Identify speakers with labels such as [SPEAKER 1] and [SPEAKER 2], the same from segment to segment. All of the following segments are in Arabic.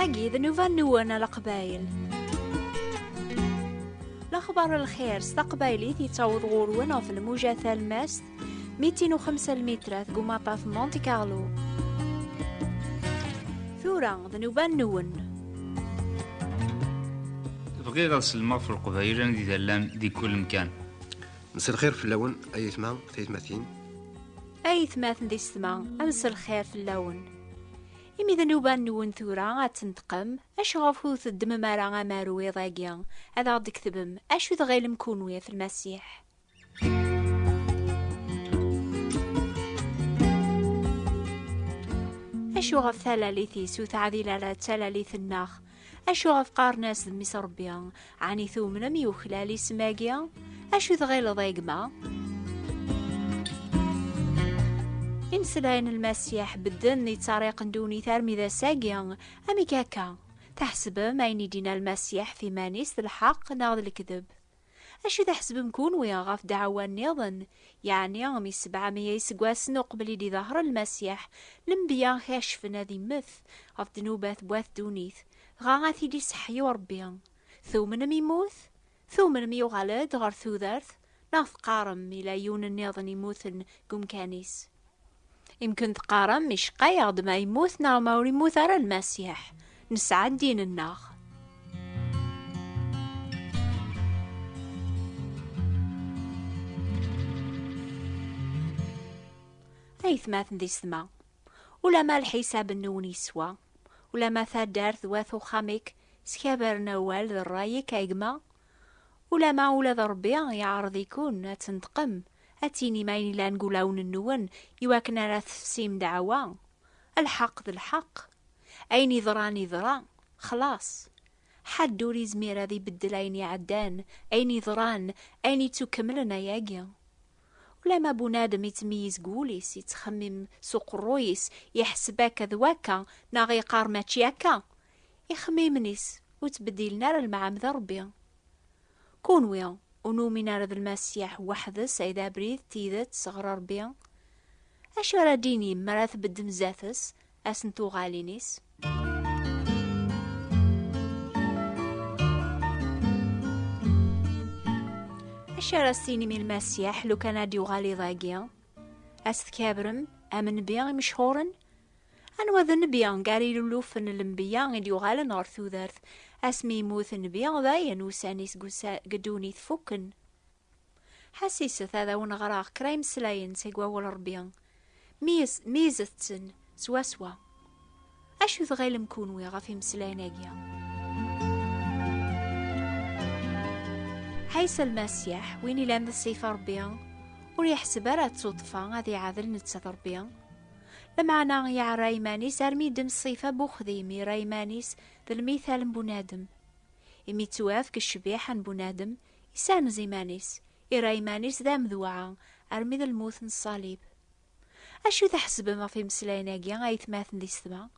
[SPEAKER 1] ثاقي ذا نوفا نوانا القبايل. الأخبار الخير ستقبايلي تيتاوض غوروانا في الموجة ثالماس 205 المتر قماطة في مونتي كارلو. ثورة ذا نوفا نون
[SPEAKER 2] بغي غنسلمغ في القبايل دي دلان دي كل مكان.
[SPEAKER 3] مساء الخير في اللون أي ثمان تيتماثين
[SPEAKER 1] أي ثماثن دي السما أمس الخير في اللون. إمي ذا نوبا نون ثورة غتنتقم أش غافو تدم مارا غاماروي ضاقيا هذا غادي كتبم أشو ذغيل مكونوية في المسيح. أشو غاف ثلاليثي سو تعذيل على تلاليث الناخ أشو غاف قارناس ذميس ربيا عني ثومنا ميوخلالي سماقيا أشو ذغيل ضيقما. إنسلاين المسيح بدن يتاريق ندوني ثارمي ذا ساقيا أمي كاكا تحسب ما ينيدينا المسيح في مانيس الحق ناض الكذب. أشو تحسب مكون ويا غاف دعوة النظن يعني أمي 700 يسقواسن قبل يدي ظهر المسيح لنبيا خاشفنا ذي مث غاف دنوبات بواث دونيث غاثي دي صحي وربيا ثومن ميموث ثومن ميوغالد غار ثوذرث ناث قارم ملايون النظن يموثن قم كانيس. يمكن تقارن مش قياد ما يموت ناما وريموت على المسيح نسعد دين الناغ. أي ثماثن دي سما ولا ما الحساب النون يسوى ولا ما ثادار ذواثو خامك سكابر نوال ذا الراي كايقما ولا ما ولا ذا ربيع يعرض يكون تنتقم أتيني مايني لا نقولون النون يواكنا لا تفسيم دعوة الحق ذا الحق أيني ذراني ذران خلاص حد دوري زميرة ذي بدليني عدان أيني ذران أيني تكملنا ياقيا. ولا ما بنادم يتميز قوليس يتخمم سوق الرويس يحسباك ذواكا ناغي قارماتشي هكا يخميمنيس وتبديلنا المعام ذا ربيا. كون ويا ونومينا رذ المسيح وحدس إذا بريد تيذت صغر ربيا أشو راديني مراث بدم زاثس أسنتو غالينيس. أشو راسيني من المسيح لو كان ديو غالي ضاقيا أستكابرم أمن بيان مشهورن أنوذ النبيان قاري لولوفن الانبيان ديو غالي نارثو ذارث أسمي موث النبيان ذايا نوسانيس قدوني ثفوكن حسيست هذا ونغراق كرايم سلاين سيقوا والربيان ميزتن سوا أشو ذغيل مكونوي غافي مسلاين أجيا. حيس المسيح ويني لان السيف ربيان وريحسب رات صدفة غادي عادل نتسد ربيان لمعنا يا رايمانيس أرمي دم الصيفة بوخذي مي رايمانيس ذا المثال بنادم إمي تواف كالشبيح بنادم يسان زيمانيس إرايمانيس ذا مذوعة أرمي ذا الموت الصليب. أشو تحسب ما في مسلايناقيا غايثماثن دي السما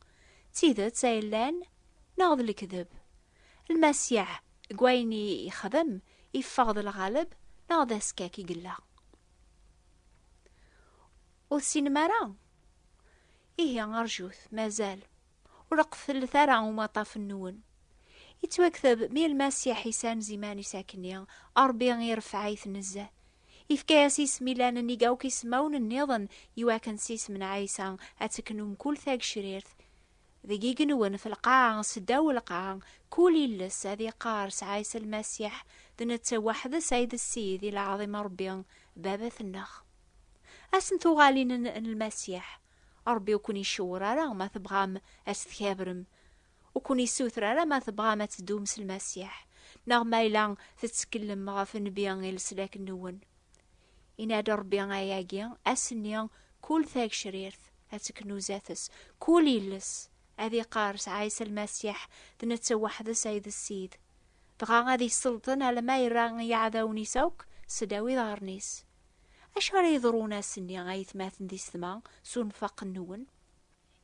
[SPEAKER 1] تيذت سايلان ناض الكذب المسيح قويني يخدم يفاض الغالب ناض اسكاكي قلا والسينمارا إيه يا أرجوث مازال ورقف الثرى وما طاف النون يتوكثب مي المسيح يسان زيماني ساكنيا أربي يرفع عيث نزه يفكا سيس ميلان نيقاو كيسماون النظن يواكن سيس من عيسى أتكنوم كل ثاق شريرث ذقيق نون في القاعة سداو القاعة كل يلس هذي قارس عيسى المسيح ذنت وحدة سيد السيد العظيم ربي بابا النخ أسنتو غالين المسيح ربي وكوني شورا ما تبغام أستكابرم وكوني سوثرا ما تبغى ما تدومس المسيح نغما إلا تتكلم غاف نبيان يلسلاك النون إناد ربيان أياقيا أسنيا كل ثاق شريرث أتكنو زاثس كل يلس أذي قارس عيسى المسيح ذنتسوح ذا سيد السيد بغا غادي السلطن على ما يران يعذاوني سوك سداوي ظهرنيس. أشهر يضرونا سنيا غايث ماثن دي السما سون فاق النون.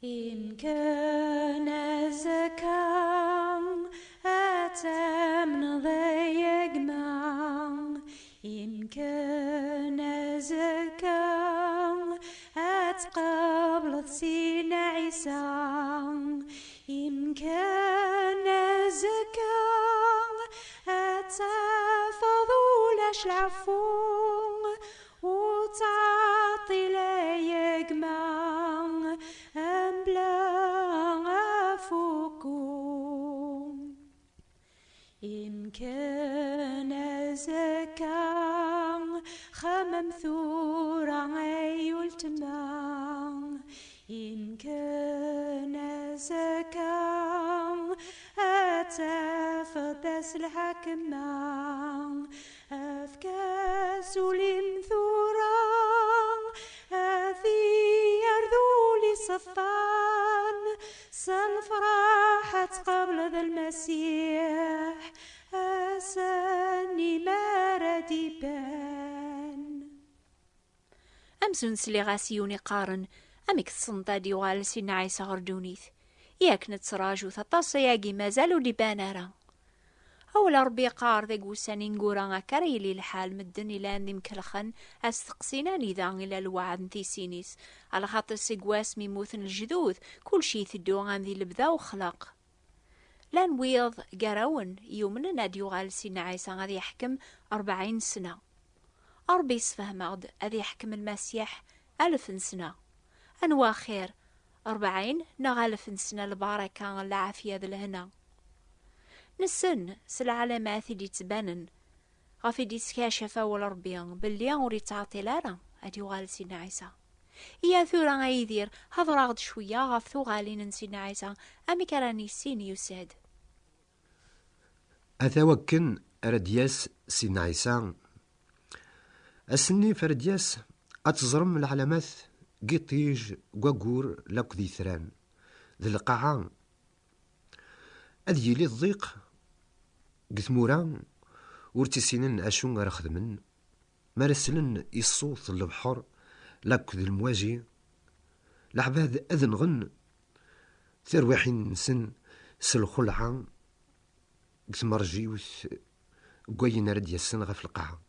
[SPEAKER 4] إن كان زكام أتمن ضيق معه إن كان زكام أتقبل سين عيسى إن كان لاش العفو وتعطي لا يجمع أمبلا أفوكم إن كان زكا خمم ثورا يلتمع إن كان زكا أتفدس الحكمة أفكاس لمثورا أثي يرذولي صفان سنفرحت قبل ذا المسيح أساني ما ردي بان
[SPEAKER 1] أمسون سلي غاسيوني قارن أمك الصنطة ديوال سينا عيسى غردونيث ياك نتسراجو ثطاس ياقي مازالو دي بانارا أولا ربي قار ذا قوساني نقورا كاري لي الحال مدن إلا أني مكلخن أستقسيناني ذا إلى الوعد نتيسينيس على خاطر سيقواس ميموثن الجذوذ كل شي ثدو عن ذي لبذا وخلق لان ويض قراون يومنا ديوغال سينا عيسى غادي يحكم 40 سنة أربي سفهمغد أذي يحكم المسيح 1000 سنة أنوا خير 40 نا 1000 سنة البركة العافية ذا لهنا نسن سالعلامات دي تبانن غافي دي تكاشفة ولا ربيا باللي غوري تعطي لارا أديوغال سينا عيسى إيا ثورا غيدير هضر غد شوية غافتو غالين سينا عيسى أمي كراني سين يساد
[SPEAKER 3] أتوكن أردياس سيدنا عيسى أسني فردياس أتزرم العلامات قطيج قاقور لاك ذي ثران ذي القاعة أذي لي الضيق قثمورا ورتسينن أشون غرخدمن مرسلن الصوت البحر لاك ذي المواجي العباد أذن غن ثروحين سن سلخلعة قثمرجيوث قوين رديا السن غف القاعة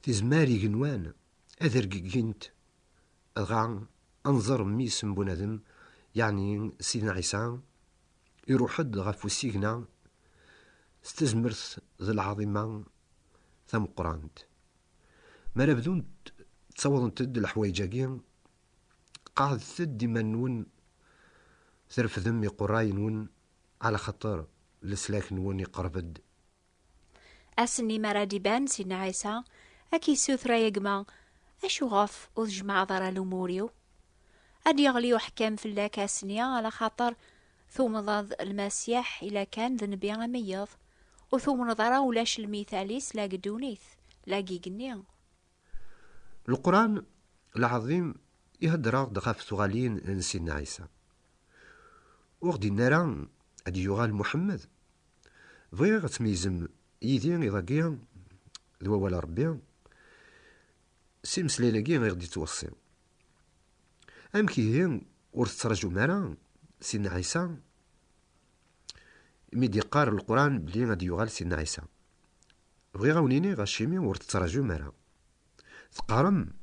[SPEAKER 3] تزماري جنوان أذر جنت أغان أنظر ميس بنادم يعني سيدنا عيسى يروحد غف السجنة استزمرت ذي العظيمة ثم قرانت ما بدون تصور تد الحوايجاكين قاعد ثد منون ثرف ذمي قراي نون على خطر لسلاك نون يقربد
[SPEAKER 1] أسني مرادي بان سيدنا عيسى أكي سوثرا يقما أشو غاف وجمع ضرا لموريو أدي يغليو حكام في اللاك أسنيا على خاطر ثم ضاد المسيح إلا كان ذنبي غميض وثم نظرا ولاش المثاليس لاقي دونيث لاقي قنيا
[SPEAKER 3] القرآن العظيم يهدر دقاف ثغالين سيدنا عيسى وغدي النارا أدي يغال محمد فغير تميزم يدين إضاقيا ذو ولا ربيا سيمس ليلاقيا غير دي توصي أم كيهين ورثترجو مارا سيدنا عيسى ميدي قار القرآن بلي غادي يغال سيدنا عيسى بغي غاونيني غاشيمي ورثترجو مارا تقارم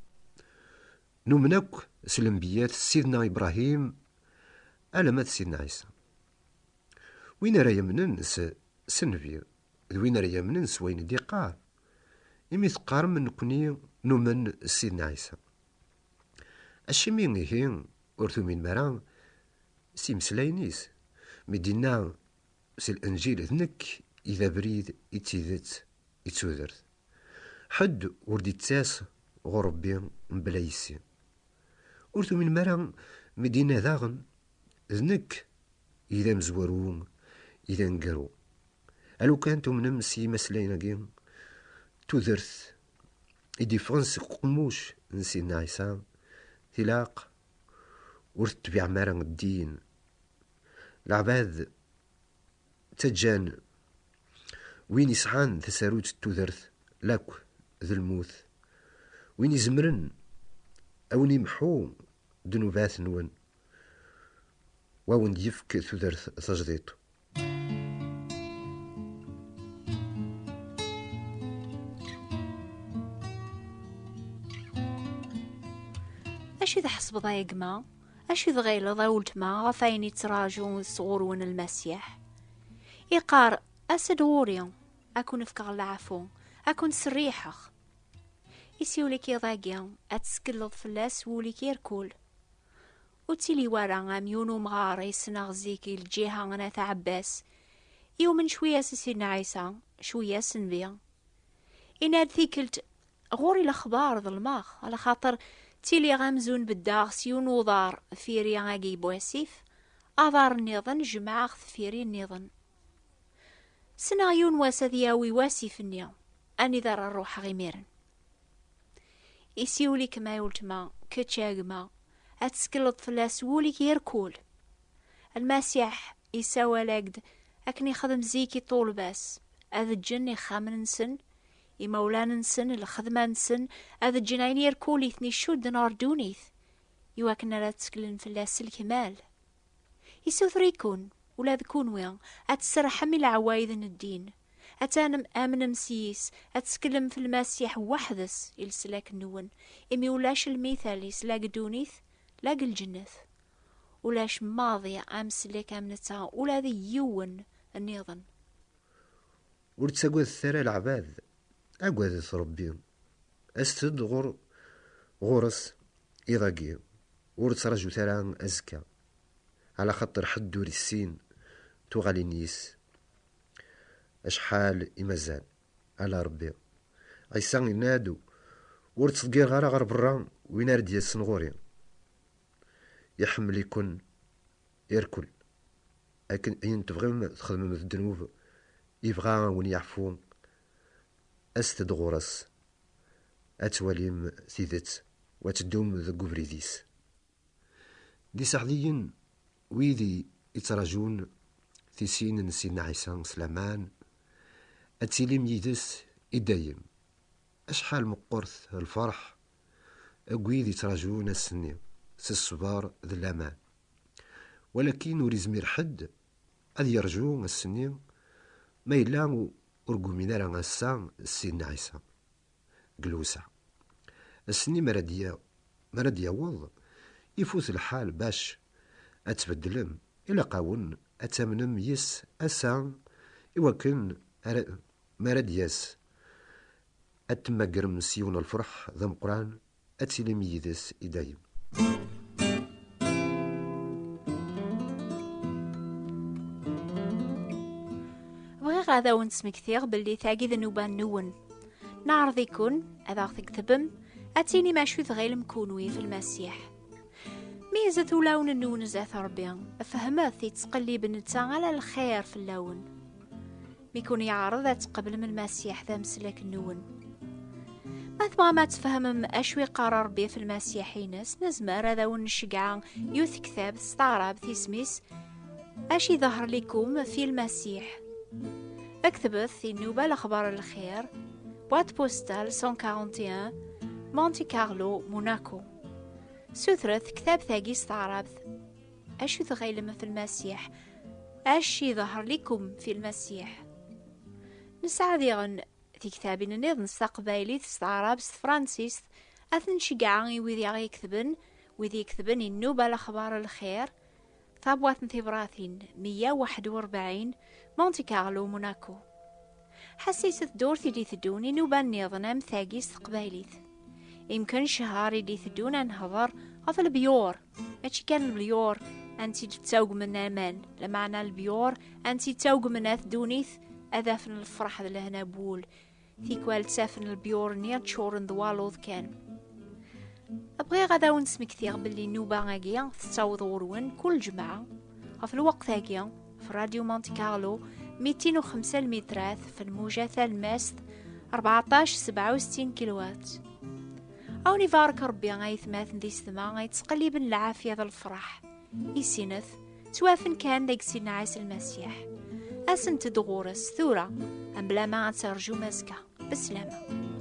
[SPEAKER 3] نمنك سلمبيات سيدنا إبراهيم ألمات سيدنا عيسى وين راه يمنن سنفي وين راه يمنن سوين دي قار إمي تقارم من نكوني نمن سيدنا عيسى الشمي غيهين ورثو من مرا سيمسلاينيس مدينا سي الانجيل ذنك اذا بريد يتيذت يتوذرت حد وردي تاس غربي بلا يسي ورثو من مرا مدينا ذاغن ذنك اذا مزورون اذا نقرو الو كانتو من مسي مسلاينا توذرت يديفونس قموش نسينا عيسى تلاق ورتبع مارا الدين العباد تجان وين يسعان تساروت التوذرث لاك ذو الموت وين يزمرن او يمحو ذنوبات نون وون يفك توذرث تجديط
[SPEAKER 1] أشي ذا حسب ضايق ما أشي ذا غيلا ضاولت ما غفايني تراجون صغورون المسيح إيقار أسد غوريا أكون فكغ العفو أكون سريحخ يسيوليك يضاقيا أتسكلض فلاس وليك يركول وتيلي ورا ميونو مغاري سنغزيكي الجهة غنا عباس يومن شوية سيدنا عيسى شوية سنبيا إناد ثيكلت غوري الأخبار ظلماخ على خاطر تيلي غامزون بالداغ سيون وضار فيري غاقي بواسيف أضار النظن جماعة فيري النظن سنغيون واسذياوي واسيف النيا أني ذر الروح غيميرن يسيولي كما يولتما كتشاقما أتسكلط فلاس وليك يركول الماسيح يساوى لاقد أكني خدم زيكي طول باس أذ الجن خامن نسن يمولان نسن الخدمة نسن أذ الجنين يركول يثني شود نار دونيث يواكنا لا تسكلن فلاس الكمال يسوثريكون ولا ذكون ويا أتسرح من العوايد الدين أتانم آمن مسيس أتسكلم في المسيح وحدس يلسلاك النون إمي ولاش المثال يسلاك دونيث لاق الجنث ولاش ماضي أمس لك أمنتها ولا ذي يون النظن
[SPEAKER 3] ورتساقوذ الثرى العباد أقوذ ربي أستد غورس إضاقي ورتسرجو ثرى أزكى على خطر حدور السين توغالي نيس أشحال إمازال على ربي عيسان ينادو ورتصدقير غارة غرب الرام وينار ديال السنغوري يحمل يكون يركل لكن أين تبغي تخدم من الذنوب يبغى وين يعفو أستد غورس أتواليم ثيثت وتدوم ذا قبريديس دي سعديين ويدي يتراجون في سين سيدنا عيسى سلامان أتسيليم يدس إدايم أشحال مقرث الفرح أقويد يتراجون السني الصبار ذا الأمان ولكن وريزمير حد أذ يرجو السني ما إلا أرقو من راه السان سيدنا عيسى قلوسع السني مراد يوض يفوت الحال باش أتبدلم إلا قاون أتمنم يس أسان إوكن مراد ياس أتمقرم سيون الفرح ذا مقران أتسلم يدس إدايم
[SPEAKER 1] بغي غادا ونسمك ثيغ باللي ثاقي ذنوبان نون نعرض يكون أذا تكتبم أتيني ما شوث غير مكونوي في المسيح ميزة لون النون زاث ربي أفهمت ثي تقلب نتا على الخير في اللون ميكون يعرض تقبل من المسيح ذا مسلك النون ما تبغى ما تفهم أشوي قرار بي في المسيحينس نزمر هذا ونشقع يوث كتاب استعرب ثيسميس أشي ظهر لكم في المسيح اكتبت في النوبة الأخبار الخير بوات بوستال 141 مونتي كارلو موناكو سوثرث كتاب ثاقي استعربت أشو تغيلم في المسيح أشي ظهر لكم في المسيح نسعى في كتابنا نيض نستقبالي تستعرب فرانسيس أثن شقعاني وذي يكتبن النوبة الأخبار الخير ثابوات نثبراثين 141 مونتي كارلو موناكو حسيست دورتي دي ثدوني نوبة نيضنا مثاقي استقباليث يمكن شهر يدي ثدونا نهضر غف البيور ماشي كان البيور أنتي تتوق من أمان لمعنى البيور أنتي تتوق من ثدونيث أذافن الفرح ذا هنا بول ثيكوال تسافن البيور نير تشورن ذوالوذ كان أبغي غدا ونسمك ثيغ باللي نوبة غاقيا تتاوض غرون كل جمعة غف الوقت هاقيا في راديو مونتي كارلو 205 المتراث في الموجة الماست 1467 كيلوات أو نفارك ربي غايثماث نديس ثما غايتسقليب العافية ذا الفرح يسينث توافن كان داك سيدنا عيسى المسيح أسن تدغورس ثورة أم بلا ما ترجو مزكا بسلامة.